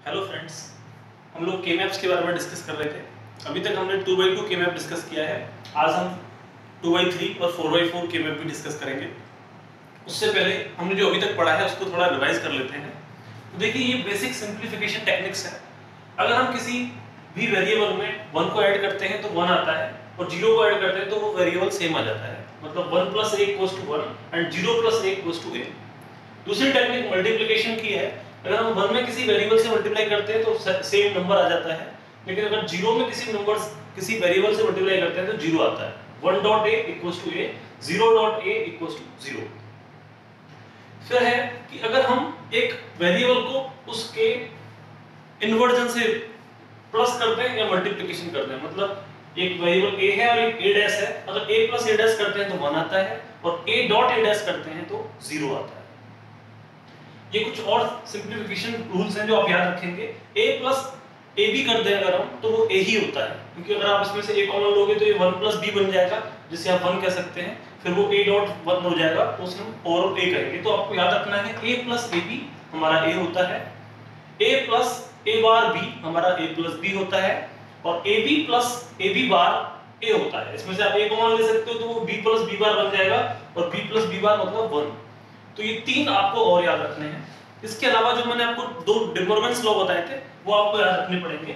Hello friends, हम लोग के मैप्स के बारे में डिस्कस कर रहे थे। अभी तक हमने 2x2 के मैप डिस्कस किया है। आज हम 2x3 और 4x4 के मैप भी डिस्कस करेंगे। उससे पहले हमने जो अभी तक पढ़ा है उसको थोड़ा रिवाइज कर लेते हैं। तो देखिए, ये बेसिक सिंप्लीफिकेशन टेक्निक्स है। अगर हम किसी भी वेरिएबल में 1 को ऐड करते हैं तो 1 आता है, और 0 को ऐड करते हैं तो वो वेरिएबल सेम आ जाता है। मतलब 1 + a = 1 एंड 0 + a = a। दूसरी टेक्निक मल्टीप्लिकेशन की है। अगर हम 1 में किसी वेरिएबल से मल्टीप्लाई करते हैं तो सेम नंबर आ जाता है, लेकिन अगर 0 में किसी वेरिएबल से मल्टीप्लाई करते हैं तो 0 आता है। 1.a = a, 0.a = 0। फिर है कि अगर हम एक वेरिएबल को उसके इन्वर्जन से प्लस करते हैं या मल्टीप्लिकेशन करते हैं, मतलब एक वेरिएबल a है और एक a' है, अगर a + a' करते हैं तो 1 आता है, और a.a' करते हैं तो 0 आता है। ये कुछ और सिंप्लीफिकेशन रूल्स हैं जो आप याद रखेंगे। a + ab कर दें अगर हम, तो वो a ही होता है, क्योंकि अगर आप इसमें से a कॉमन लोगे तो ये 1 + b बन जाएगा, जिसे आप 1 कह सकते हैं। फिर वो a.1 हो जाएगा, तो उसे हम ओवरऑल a कहेंगे। तो आपको याद रखना है a + ab हमारा a होता है, a + a⁻b हमारा a + b होता है, और ab + ab' a होता है। इसमें से आप a कॉमन ले सकते हो तो वो b + b' बन जाएगा, और b + b' मतलब 1। तो ये 3 आपको और याद रखने हैं। इसके अलावा जो मैंने आपको 2 डि मॉर्गन्स लॉ बताए थे वो आपको याद रखने पड़ेंगे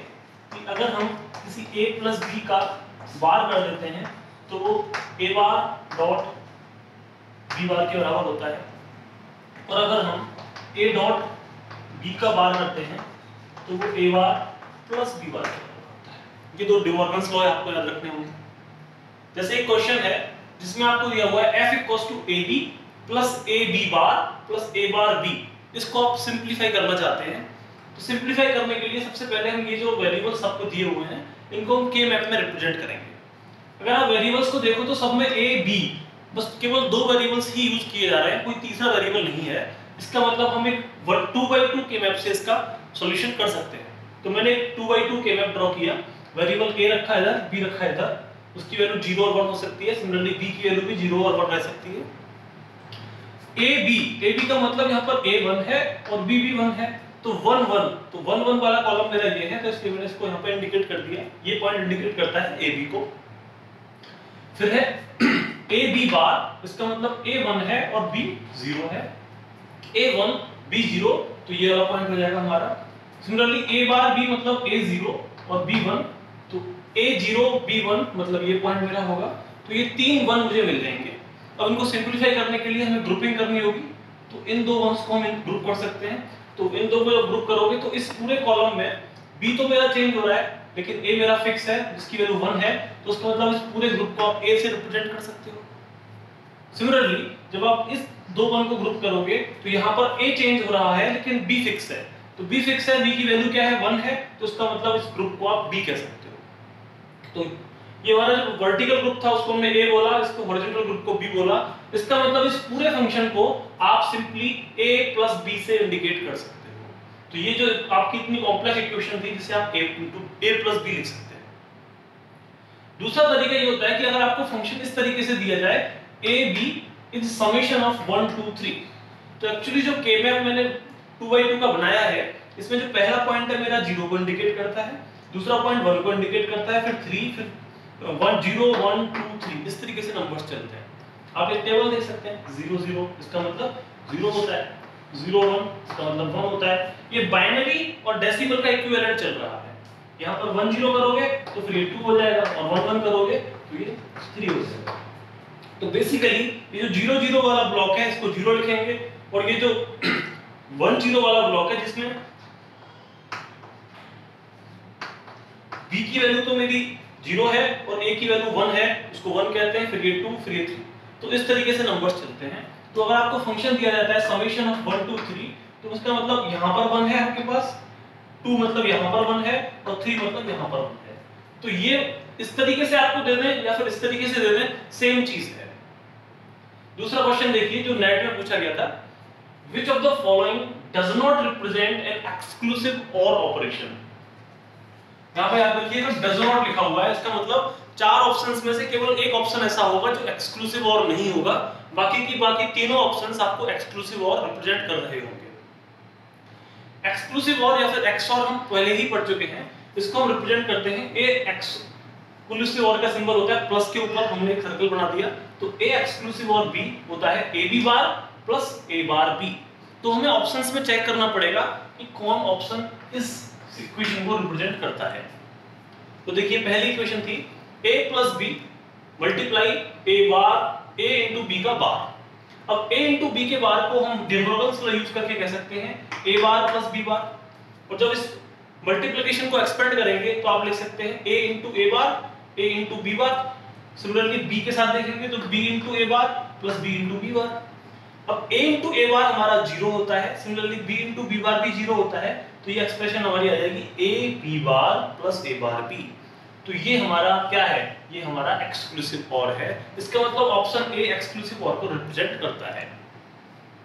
कि अगर हम किसी a + b का बार कर देते हैं तो वो a बार डॉट b बार के बराबर होता है, और अगर हम a डॉट b का बार करते हैं तो वो a बार प्लस b बार के बराबर होता है। ये 2 डि मॉर्गन्स लॉ आपको याद रखने होंगे। जैसे एक क्वेश्चन है जिसमें आपको दिया हुआ है f = ab + ab bar + a bar b। इसको आप सिंप्लीफाई करना चाहते हैं, तो सिंप्लीफाई करने के लिए सबसे पहले हम ये जो वेरिएबल्स आपको दिए हुए हैं इनको हम के मैप में रिप्रेजेंट करेंगे। अगर आप वेरिएबल्स को देखो तो सब में a b, बस केवल 2 वेरिएबल्स ही यूज किए जा रहे हैं, कोई तीसरा वेरिएबल नहीं है। इसका मतलब हम एक 2x2 के मैप से इसका सॉल्यूशन कर सकते हैं। तो मैंने एक 2x2 के मैप ड्रॉ किया। वेरिएबल a रखा है इधर, b रखा है इधर, उसकी वैल्यू 0 और 1 हो सकती है। सिमिलरली b की वैल्यू भी 0 और 1 रह सकती है। AB का मतलब यहाँ पर A 1 है और B भी 1 है, तो 1 1, तो 1 1 वाला कॉलम मेरा ये है, तो इसलिए मैंने इसको यहाँ पे इंडिकेट कर दिया। ये पॉइंट इंडिकेट करता है AB को। फिर है AB बार, इसका मतलब A 1 है और B 0 है। A 1 B 0, तो ये वाला पॉइंट हो जाएगा हमारा। सिमिलरली A बार B मतलब A 0 और B 1, तो A 0 B 1 मतलब ये पॉइंट मेरा होगा। तो ये 3 1 मुझे मिल जाएंगे। अब इनको सिंप्लीफाई करने के लिए हमें ग्रुपिंग करनी होगी, तो इन 2 वंस को हम ग्रुप कर सकते हैं। तो इन 2 को जब ग्रुप करोगे तो इस पूरे कॉलम में b तो मेरा चेंज हो रहा है, लेकिन a मेरा फिक्स है जिसकी वैल्यू 1 है, तो उसका मतलब इस पूरे ग्रुप को आप a से रिप्रेजेंट कर सकते हो। सिमिलरली जब आप इस 2 वन को ग्रुप करोगे तो यहाँ पर a चेंज हो रहा है लेकिन b फिक्स है, तो b फिक्स है, b की वैल्यू क्या है 1 है, तो उसका मतलब इस ग्रुप को आप b कह सकते हो। तो ये हमारा जो वर्टिकल ग्रुप था उसको हमने a बोला, इसको हॉरिजॉन्टल ग्रुप को b बोला। इसका मतलब इस पूरे फंक्शन को आप सिंपली a + b से इंडिकेट कर सकते हो। तो ये जो आपकी इतनी कॉम्प्लेक्स इक्वेशन थी जिसे आप a + b लिख सकते हैं। दूसरा तरीका ये होता है कि अगर आपको फंक्शन इस तरीके से दिया जाए a b is summation of 1 2 3, तो एक्चुअली जो के मैप मैंने 2x2 का बनाया है इसमें जो पहला पॉइंट है मेरा 0 को इंडिकेट करता है, दूसरा पॉइंट 1 को इंडिकेट करता है, फिर 3, फिर 1 0 1 2 3, इस तरीके से नंबर्स चलते हैं। आप एक टेबल देख सकते हैं, 0 0 इसका मतलब 0 होता है, 0 1 इसका मतलब 1 होता है। ये बाइनरी और डेसिमल का इक्विवेलेंट चल रहा है। यहाँ पर 1 0 करोगे तो फिर ये 2 हो जाएगा, और 1 1 करोगे तो ये 3 हो जाएगा। तो बेसिकली ये जो 0 0 वाला ब्लॉक है इसको 0 लिखेंगे, और ये जो 1 0 वाला ब्लॉक है जिसमें b की वैल्यू तो मेरी 0 है और a की वैल्यू 1 है, उसको 1 कहते हैं, फिर ये 2, फिर ये 3। तो इस तरीके से नंबर्स चलते हैं। तो अगर आपको फंक्शन दिया जाता है समेशन ऑफ 1 2 3, तो उसका मतलब यहाँ पर 1 है आपके पास, 2 मतलब यहाँ पर 1 है, और 3 मतलब यहाँ पर 1 है। तो ये इस तरीके से आपको दे दें या फिर इस तरीके से दे दें, सेम चीज है। दूसरा क्वेश्चन देखिए जो नेट में पूछा गया था, which of the following does not represent an exclusive OR operation। यहाँ पे याद रखिएगा डज नॉट लिखा हुआ है, इसका मतलब 4 ऑप्शंस में से केवल एक ऑप्शन ऐसा होगा जो एक्सक्लूसिव और नहीं होगा, बाकी तीनों ऑप्शंस आपको एक्सक्लूसिव और रिप्रेजेंट कर रहे होंगे। एक्सक्लूसिव और या फिर एक्सऑर हम पहले ही पढ़ चुके हैं। इसको हम रिप्रेजेंट करते हैं ए एक्सक्लूसिव और का सिंबल होता है प्लस के ऊपर हमने एक सर्कल बना दिया, तो ए एक्सक्लूसिव और बी होता है A B bar plus A bar B. तो हमें ऑप्शंस में चेक करना पड़ेगा कि कौन ऑप्शन इस इक्वेशन को रिप्रेजेंट करता है। तो देखिए पहली इक्वेशन थी a plus B multiply A bar a into B का बार। अब a इंटू बी के बार को हम डे ब्रोगल्स लॉ यूज करके कह सकते हैं a बार प्लस b बार, और जब इस मल्टीप्लिकेशन को एक्सपेंड करेंगे तो आप लिख सकते हैं a into A bar a into b bar. Similarly b के साथ देखेंगे तो b इंटू ए bar plus b into b bar. अब a इंटू ए बार हमारा 0 होता है, similarly b into b bar भी 0 होता है, तो ये एक्सप्रेशन हमारी आ जाएगी a b bar plus a bar b। तो ये हमारा क्या है, ये हमारा एक्सक्लूसिव और है। इसका मतलब ऑप्शन ए एक्सक्लूसिव और को रिप्रेजेंट करता है।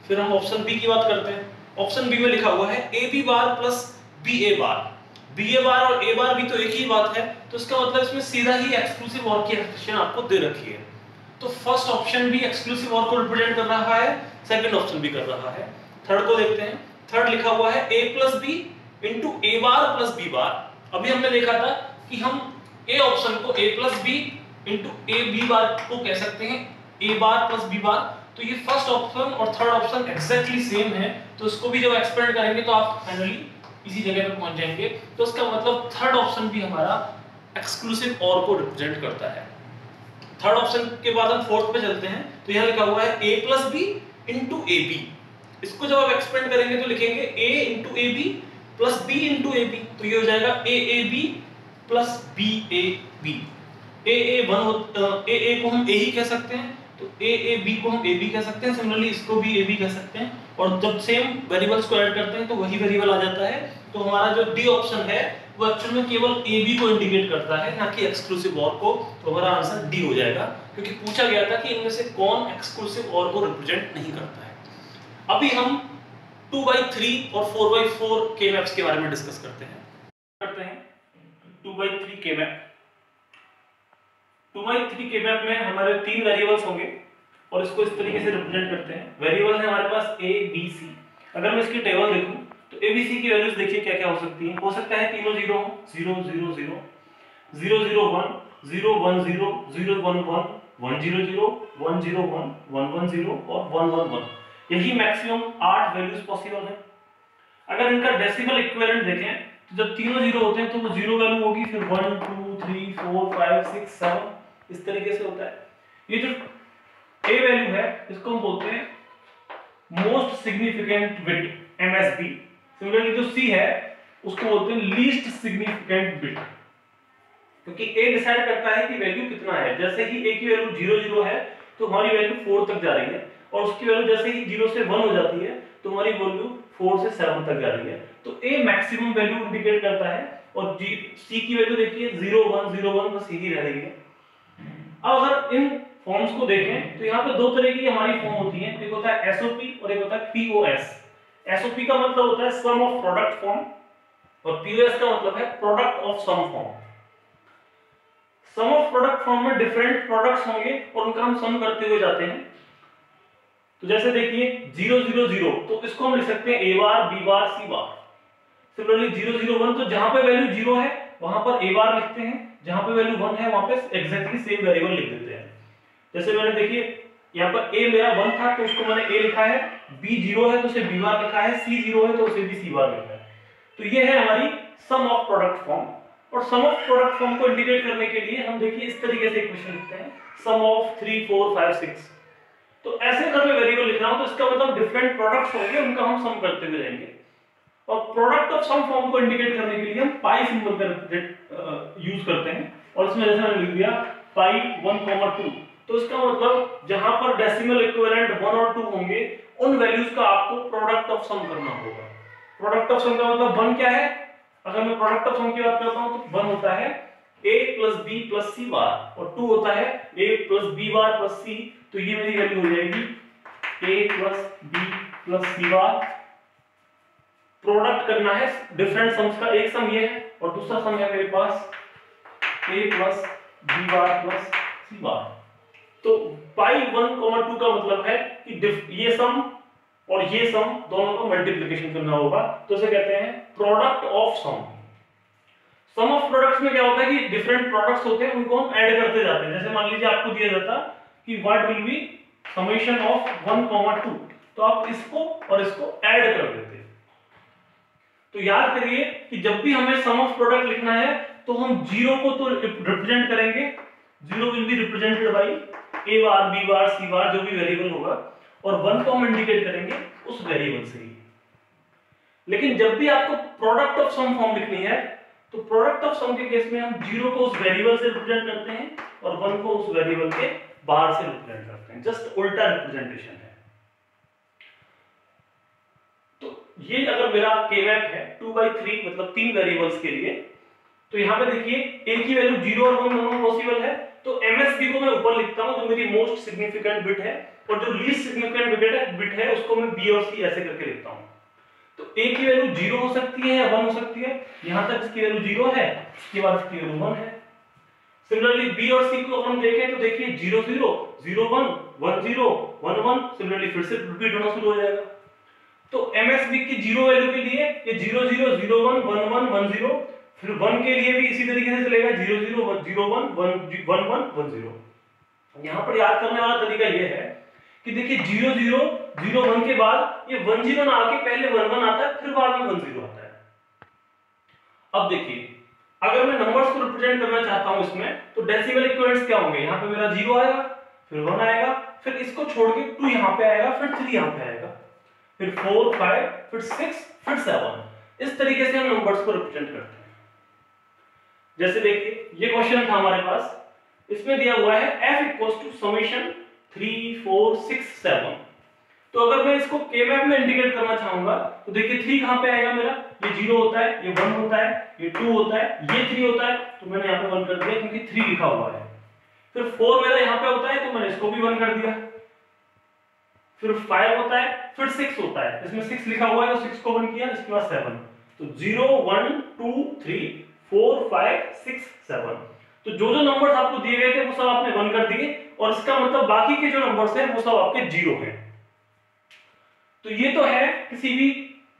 फिर हम ऑप्शन बी की बात करते हैं। ऑप्शन बी में लिखा हुआ है A B bar plus b a bar. B a bar और ए बार भी तो एक ही बात है, तो इसका मतलब इसमें सीधा ही एक्सक्लूसिव और की एक्सप्रेशन आपको दे रखी है। तो फर्स्ट ऑप्शन भी एक्सक्लूसिव और को रिप्रेजेंट कर रहा है, सेकंड ऑप्शन भी कर रहा है। थर्ड को देखते हैं। थर्ड लिखा हुआ है a plus B into A bar plus B bar. अभी हमने देखा था कि हम ए ऑप्शन को a plus B into A B bar को कह सकते हैं a bar plus B bar. तो ये फर्स्ट ऑप्शन और थर्ड ऑप्शन एग्जैक्टली सेम है, तो इसको भी जब एक्सपेंड करेंगे तो आप फाइनली इसी जगह पे पहुंच जाएंगे। तो इसका मतलब थर्ड ऑप्शन भी हमारा एक्सक्लूसिव और को रिप्रेजेंट करता है। थर्ड ऑप्शन के बाद हम फोर्थ पे चलते हैं। तो यहाँ लिखा हुआ है a plus B into A B. इसको जब आप एक्सपेंड करेंगे तो लिखेंगे a into A B plus b into A B. तो ये हो जाएगा a a b plus b a b। a a को हम a ही कह सकते हैं, तो a a b को हम a b कह सकते हैं। सिमिलरली इसको भी a b कह सकते हैं, और जब सेम वेरिएबल्स को ऐड करते हैं तो वही वेरिएबल आ जाता है। तो हमारा जो डी ऑप्शन है वो एक्चुअल में केवल ए बी को इंडिकेट करता है, ना कि एक्सक्लूसिव और को। तो हमारा आंसर डी हो जाएगा, क्योंकि पूछा गया था कि इनमें से कौन एक्सक्लूसिव और को रिप्रेजेंट नहीं करता है। अभी हम 2/3 और 4/4 के मैप्स के बारे में डिस्कस करते हैं। 2/3 के मैप। 2/3 के मैप में हमारे 3 वेरिएबल्स होंगे और इसको इस तरीके से रिप्रेजेंट करते हैं। वेरिएबल है हमारे पास a b c। अगर मैं इसकी टेबल देखूं तो a b c की वैल्यूज देखिए क्या क्या हो सकती हैं। हो सकता है तीनों 0 हो, 0 0 0 0 0 1 0 1 0 0 1 1 1 0 0 1 0 1 1 1 0 और 1 1 1। यही मैक्सिमम 8 वैल्यूज पॉसिबल है। अगर इनका डेसिमल इक्विवेलेंट देखें तो जब तीनों 0 होते हैं तो वो 0 वैल्यू होगी, फिर 1 2 3 4 5 6 7 इस तरीके से होता है। ये जो a वैल्यू है इसको हम बोलते हैं most significant bit, MSB। Similarly जो c है उसको बोलते हैं लीस्ट सिग्निफिकेंट बिट, क्योंकि a डिसाइड करता है कि वैल्यू कितना है। जैसे ही a की वैल्यू 0 0 है तो हमारी वैल्यू 4 तक जा रही है, और उसकी वैल्यू जैसे ही 0 से 1 हो जाती है तो हमारी वैल्यू 4 से 7 तक जा रही है। तो a मैक्सिमम वैल्यू इंडिकेट करता है, और c की वैल्यू देखिए 0 1 0 1 बस यही रह रही है। अब अगर इन फॉर्म्स को देखें तो यहाँ पे दो तरह की हमारी फॉर्म होती है, एक होता है SOP और एक होता है POS। SOP का मतलब होता है सम ऑफ प्रोडक्ट फॉर्म, और POS का मतलब है product of sum form. Sum of product form में डिफरेंट प्रोडक्ट्स होंगे और उनका हम सम करते हुए जाते हैं। तो जैसे देखिए 0 0 0, तो इसको हम लिख सकते हैं a bar b bar c bar. Similarly 0 0 1, तो जहां पे वैल्यू 0 है वहां पर a बार लिखते हैं, जहां पे वैल्यू 1 है वहां पे एग्जैक्टली सेम वेरिएबल लिख देते हैं। जैसे मैंने देखिए यहाँ पर a मेरा 1 था तो उसको मैंने a लिखा है, b 0 है तो उसे b बार लिखा है, c 0 है तो उसे भी c बार लिखा है। तो ये है हमारी सम ऑफ प्रोडक्ट फॉर्म। और सम ऑफ प्रोडक्ट फॉर्म को इंडिकेट करने के लिए हम देखिए इस तरीके से इक्वेशन लिखते हैं, सम ऑफ 3 4 5 6। तो ऐसे अगर मैं वेरिएबल लिख रहा हूं तो इसका मतलब डिफरेंट प्रोडक्ट्स होंगे, उनका हम सम करते हुए जाएंगे। और प्रोडक्ट ऑफ सम फॉर्म को इंडिकेट करने के लिए हम पाई सिंबल का यूज करते हैं, और इसमें जैसे मैंने लिख दिया पाई 1 2, तो इसका मतलब जहां पर डेसिमल इक्विवेलेंट 1 और 2 होंगे उन वैल्यूज का आपको प्रोडक्ट ऑफ सम करना होगा। प्रोडक्ट ऑफ सम का मतलब 1 क्या है, अगर मैं प्रोडक्ट ऑफ सम की बात करता हूं तो 1 होता है a plus b plus c बार, और 2 होता है a plus b bar plus c। तो ये मेरी वैल्यू हो जाएगी a plus b plus c bar. Product करना है डिफरेंट सम्स का, एक सम ये है और दूसरा सम है मेरे पास a plus b bar plus c बार। तो पाई 1 2 का मतलब है कि ये सम और ये सम दोनों को मल्टीप्लिकेशन करना होगा, तो इसे कहते हैं product of sum. Sum of products में क्या होता है कि डिफरेंट प्रोडक्ट्स होते हैं, उनको हम ऐड करते जाते हैं। जैसे मान लीजिए आपको दिया जाता कि what will be summation of 1, 2, तो आप इसको और इसको ऐड कर देते। तो याद करिए कि जब भी हमें सम ऑफ प्रोडक्ट लिखना है तो हम जीरो को तो रिप्रेजेंट करेंगे, zero will be represented by a bar, b bar, c बार, जो भी वेरिएबल होगा, और 1 को हम इंडिकेट करेंगे उस वेरिएबल से ही। लेकिन जब भी आपको प्रोडक्ट ऑफ सम फॉर्म लिखनी है तो प्रोडक्ट ऑफ सम के केस में हम जीरो को उस वेरिएबल से रिप्रेजेंट करते हैं और 1 को उस वेरिएबल के बाहर से रिप्रेजेंट करते हैं, जस्ट उल्टा रिप्रेजेंटेशन है। तो ये अगर मेरा k मैप है 2/3 मतलब 3 वेरिएबल्स के लिए, तो यहाँ पे देखिए a की वैल्यू 0 और 1 दोनों पॉसिबल है, तो MSB को मैं ऊपर लिखता हूँ जो मेरी मोस्ट सिग्निफिकेंट बिट है, और जो लीस्ट सिग्निफिकेंट बिट है उसको मैं B और C ऐसे करके लिखता हूँ। तो a की वैल्यू 0 हो सकती है या 1 हो सकती है, यहाँ तक इसकी वैल्यू 0 है, इसके बाद इसकी वैल्यू 1 है। सिमिलरली B और C को हम देखें तो देखिए 0 0 0 1 1 0 1 1, सिमिलरली फिर से रिपीट होना शुरू हो जाएगा। तो MSB की 0 वैल्यू के लिए ये 0 0 0 1 1 1 1 0, फिर 1 के लिए भी इसी तरीके से चलेगा 0 0 0 1 1 1 1 0। यहाँ पर याद करने वाला तरीका ये है कि देखिए 0 0 0 1 के बाद ये 1 0 ना आके पहले 1 1 आता है, फिर बाद में 1 0 आता है। अब देखिए अगर मैं नंबर्स को रिप्रेजेंट करना चाहता हूं इसमें, तो डेसिमल इक्विवेलेंट्स क्या होंगे, यहाँ पे मेरा 0 आएगा, फिर 1 आएगा, फिर इसको छोड़ के 2 यहाँ पे आएगा, फिर 3 यहाँ पे आएगा, फिर 4 5, फिर 6, फिर 7। इस तरीके से हम नंबर्स को रिप्रेजेंट करते हैं। जैसे देखिए ये क्वेश्चन था हमारे पास, इसमें दिया हुआ है f = समेशन 3 4 6 7। तो अगर मैं इसको k मैप में इंडिकेट करना चाहूंगा तो देखिए 3 कहां पे आएगा मेरा, ये 0 होता है, ये 1 होता है, ये 2 होता है, ये 3 होता है, तो मैंने यहाँ पे 1 कर दिया क्योंकि 3 लिखा हुआ है। फिर 4 मेरा यहाँ पे होता है तो मैंने इसको भी 1 कर दिया। फिर 5 होता है, फिर 6 होता है, इसमें 6 लिखा हुआ है तो 6 को 1 किया, इसके बाद 7। तो 0 1 2 3 4 5 6 7। तो जो जो नंबर्स आपको दिए गए थे वो सब आपने 1 कर दिए, और इसका मतलब बाकी के जो नंबर्स हैं वो सब आपके 0 हैं। तो ये तो है किसी भी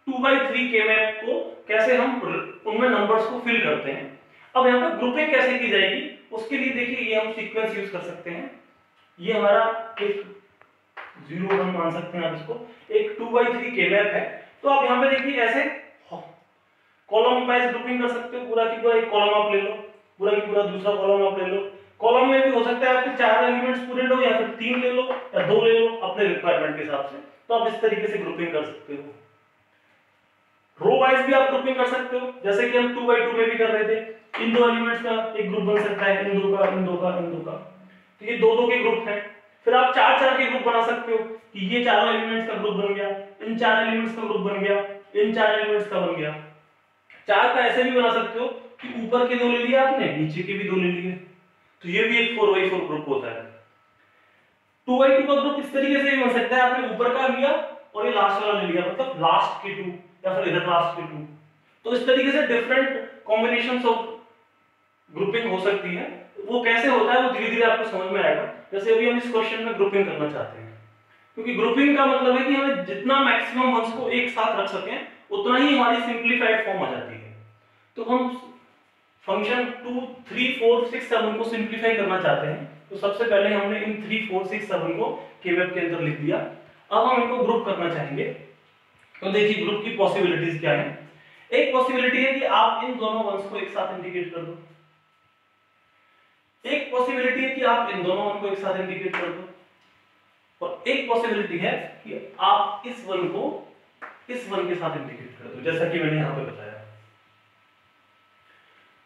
2/3 के मैप को कैसे हम उनमें नंबर्स को फिल करते हैं। अब यहाँ पे ग्रुपिंग कैसे की जाएगी उसके लिए देखिए ये हम सीक्वेंस यूज कर सकते हैं। ये हमारा एक 0 1 मान सकते हैं आप इसको, एक 2/3 के मैप है। तो आप यहाँ पे देखिए ऐसे कॉलम वाइज ग्रुपिंग कर सकते हो, पूरा की पूरा एक कॉलम आप ले लो, पूरा की पूरा दूसरा कॉलम आप ले लो। कॉलम में भी हो सकता है आपके 4 एलिमेंट्स पूरे लो, या फिर 3 ले लो या 2 ले लो अपने रिक्वायरमेंट के हिसाब से। तो आप इस तरीके से ग्रुपिंग कर सकते हो। रो वाइज भी आप ग्रुपिंग कर सकते हो, जैसे कि हम 2/2 में भी कर रहे थे। इन 2 एलिमेंट्स का एक ग्रुप बन सकता है, इन 2 का, इन 2 का, इन 2 का। तो ये 2 के ग्रुप हैं। फिर आप 4 के ग्रुप बना सकते हो कि ये 4 एलिमेंट्स का ग्रुप बन गया, इन 4 एलिमेंट्स का ग्रुप बन गया, इन 4 एलिमेंट्स का बन गया। 4 का ऐसे भी बना सकते हो कि ऊपर के 2 ले लिए आपने, नीचे के भी 2 ले लिए, तो ये भी एक 4x4 ग्रुप होता है। 2x2 का ग्रुप इस तरीके से भी बन सकता है, आपने ऊपर का लिया और ये लास्ट वाला ले लिया, मतलब लास्ट के 2 या फिर इधर लास्ट के 2। तो इस तरीके से डिफरेंट कॉम्बिनेशंस ऑफ ग्रुपिंग हो सकती है। वो कैसे होता है वो धीरे धीरे आपको समझ में आएगा। जैसे अभी हम इस क्वेश्चन में ग्रुपिंग करना चाहते हैं, क्योंकि ग्रुपिंग का मतलब है कि हमें जितना मैक्सिमम वंस को एक साथ रख सकें उतना ही हमारी सिंपलीफाइड फॉर्म आ जाती है। तो हम फंक्शन 2 3 4 6 7 को सिंपलीफाई करना चाहते हैं, तो सबसे पहले हमने इन 3 4 6 7 को के वेब के अंदर लिख दिया। अब हम इनको ग्रुप करना चाहेंगे, तो देखिए ग्रुप की पॉसिबिलिटीज क्या है। एक पॉसिबिलिटी है कि आप इन दोनों वंस को एक साथ इंडिकेट कर दो, एक पॉसिबिलिटी है कि आप इन दोनों वन को एक साथ इंडिकेट कर दो, और एक पॉसिबिलिटी है कि आप इस वन को इस वन के साथ इंडिकेट कर दो, जैसा कि मैंने यहां पे बताया।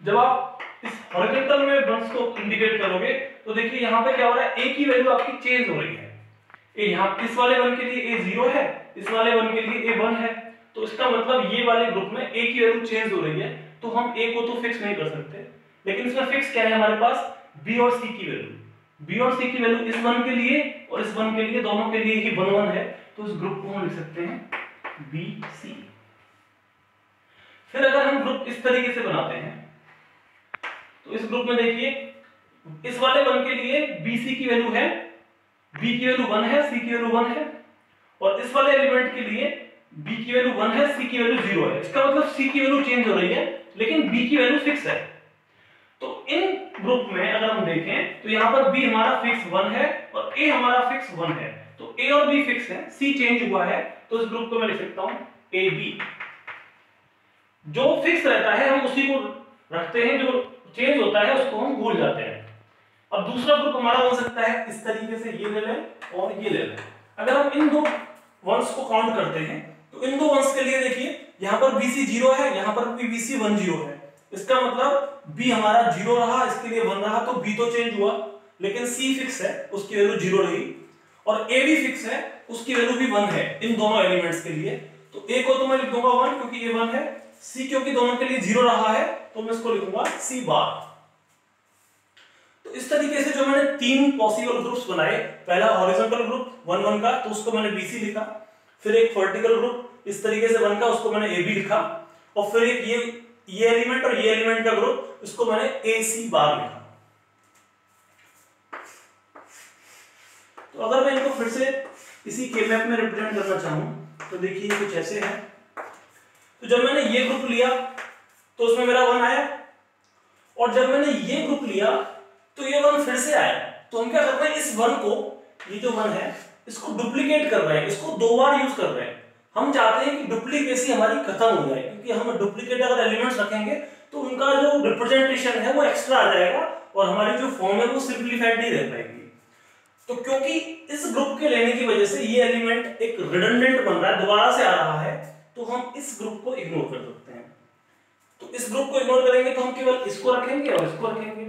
जब आप इस हॉरिजॉन्टल में वंस को इंडिकेट करोगे तो देखिए यहां पे क्या हो रहा है, ए की वैल्यू आपकी चेंज हो रही है। ए यहां इस वाले वन के लिए ए 0 है, इस वाले वन के लिए ए 1 है, तो इसका मतलब ये वाले ग्रुप में ए की वैल्यू चेंज हो रही है। तो हम ए को तो फिक्स नहीं कर सकते, लेकिन इसमें फिक्स क्या है हमारे पास, बी और सी की वैल्यू। बी और सी की वैल्यू इस वन के लिए और इस वन के लिए दोनों के लिए ही 1 1 है, तो इस ग्रुप को हम लिख सकते हैं बी सी। फिर अगर हम ग्रुप इस तरीके से बनाते हैं तो इस ग्रुप में देखिए इस वाले वन के लिए बी सी की वैल्यू है, बी की वैल्यू 1 है, सी की वैल्यू 1 है, और इस वाले एलिमेंट के लिए b की वैल्यू 1 है, c की वैल्यू 0 है। इसका मतलब c की वैल्यू चेंज हो रही है लेकिन b की वैल्यू फिक्स है। तो इन ग्रुप में अगर हम देखें तो यहां पर b हमारा फिक्स 1 है और a हमारा फिक्स 1 है। तो a और b फिक्स है, c चेंज हुआ है, तो इस ग्रुप को मैं लिख सकता हूं ab। जो फिक्स रहता है हम उसी को रखते हैं, जो चेंज होता है उसको हम भूल जाते हैं। अब दूसरा ग्रुप हमारा बन सकता है इस तरीके से, ये ले लें और ये ले लें। अगर हम इन दो वंस को काउंट करते हैं तो इन दो वंस के लिए देखिए यहां पर BC 0 है, यहां पर भी BC 1 0 है। इसका मतलब B हमारा 0 रहा, इसके लिए 1 रहा, तो B तो चेंज हुआ लेकिन C फिक्स है, उसकी वैल्यू 0 रही। और A भी फिक्स है, उसकी वैल्यू भी 1 है इन दोनों एलिमेंट्स के लिए। तो A को तो मैं लिख दूंगा 1 क्योंकि ये 1 है, C क्योंकि दोनों के लिए 0 रहा है तो मैं इसको लिखूंगा C बार। तो इस तरीके से जो मैंने तीन पॉसिबल ग्रुप्स बनाए, पहला हॉरिजॉन्टल ग्रुप 1 1 का, तो उसको मैंने BC लिखा। फिर एक वर्टिकल ग्रुप इस तरीके से 1 का, उसको मैंने AB लिखा। और फिर एक ये एलिमेंट और ये एलिमेंट का ग्रुप, इसको मैंने AC बार लिखा। तो अगर मैं इनको फिर से इसी के मैप में रिप्रेजेंट करना चाहूं तो देखिए कुछ ऐसे है। तो जब मैंने ये ग्रुप लिया तो उसमें मेरा 1 आया, और जब मैंने ये ग्रुप लिया तो ये 1 फिर से आया। तो हम क्या कर रहे हैं, इस 1 को, ये जो 1 है इसको डुप्लीकेट कर रहे हैं, इसको 2 बार यूज कर रहे हैं। हम चाहते हैं कि डुप्लीकेसी हमारी खत्म हो जाए, क्योंकि हम डुप्लीकेट अगर एलिमेंट्स रखेंगे तो उनका जो रिप्रेजेंटेशन है वो एक्स्ट्रा आ जाएगा और हमारी जो फॉर्म है वो सिंपलीफाइड नहीं रह पाएगी। तो क्योंकि इस ग्रुप के लेने की वजह से ये एलिमेंट एक रिडंडेंट बन रहा है, दोबारा से आ रहा है, तो हम इस ग्रुप को इग्नोर कर सकते हैं। तो इस ग्रुप को इग्नोर करेंगे तो हम केवल इसको रखेंगे और इसको रखेंगे।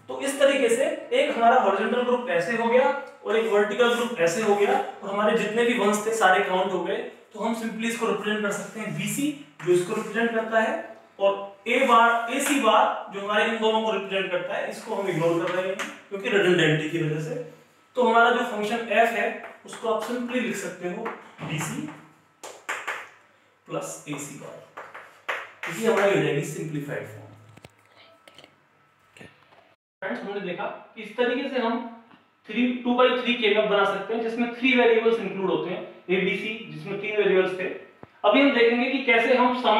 तो इस तरीके से एक हमारा हॉरिजॉन्टल ग्रुप ऐसे हो गया और एक वर्टिकल ग्रुप ऐसे हो गया, और हमारे जितने भी वंस थे सारे काउंट हो गए। तो हम सिंपली इसको रिप्रेजेंट कर सकते हैं BC, जो इसको रिप्रेजेंट करता है, और A बार AC बार जो हमारे इन दोनों को रिप्रेजेंट करता है, इसको हम इग्नोर कर रहे हैं क्योंकि रिडंडेंटी की वजह से। तो हमारा जो फंक्शन f है उसको आप सिंपली लिख सकते हो BC प्लस AC बार, क्योंकि हमारी हो जाएगी सिंपलीफाइड फॉर्म। फ्रेंड्स, हमने देखा कि इस तरीके से हम 2x3 के मैप बना सकते हैं जिसमें 3 वेरिएबल्स इंक्लूड होते हैं, ABC जिसमें 3 वेरिएबल्स थे। अभी हम देखेंगे कि कैसे हम सम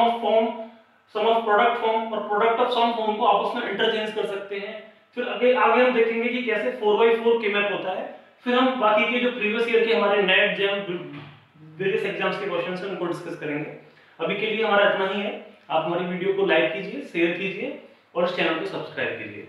ऑफ प्रोडक्ट फॉर्म और प्रोडक्ट ऑफ सम फॉर्म को आपस में इंटरचेंज कर सकते हैं। फिर आगे हम देखेंगे कि कैसे 4x4 के मैप होता है। फिर हम बाकी के जो प्रीवियस ईयर के हमारे नेट जेम वेरियस एग्जाम्स के क्वेश्चंस हैं उनको डिस्कस करेंगे। अभी के लिए हमारा इतना ही है। आप हमारी वीडियो को लाइक कीजिए, शेयर कीजिए और इस चैनल को सब्सक्राइब कीजिए।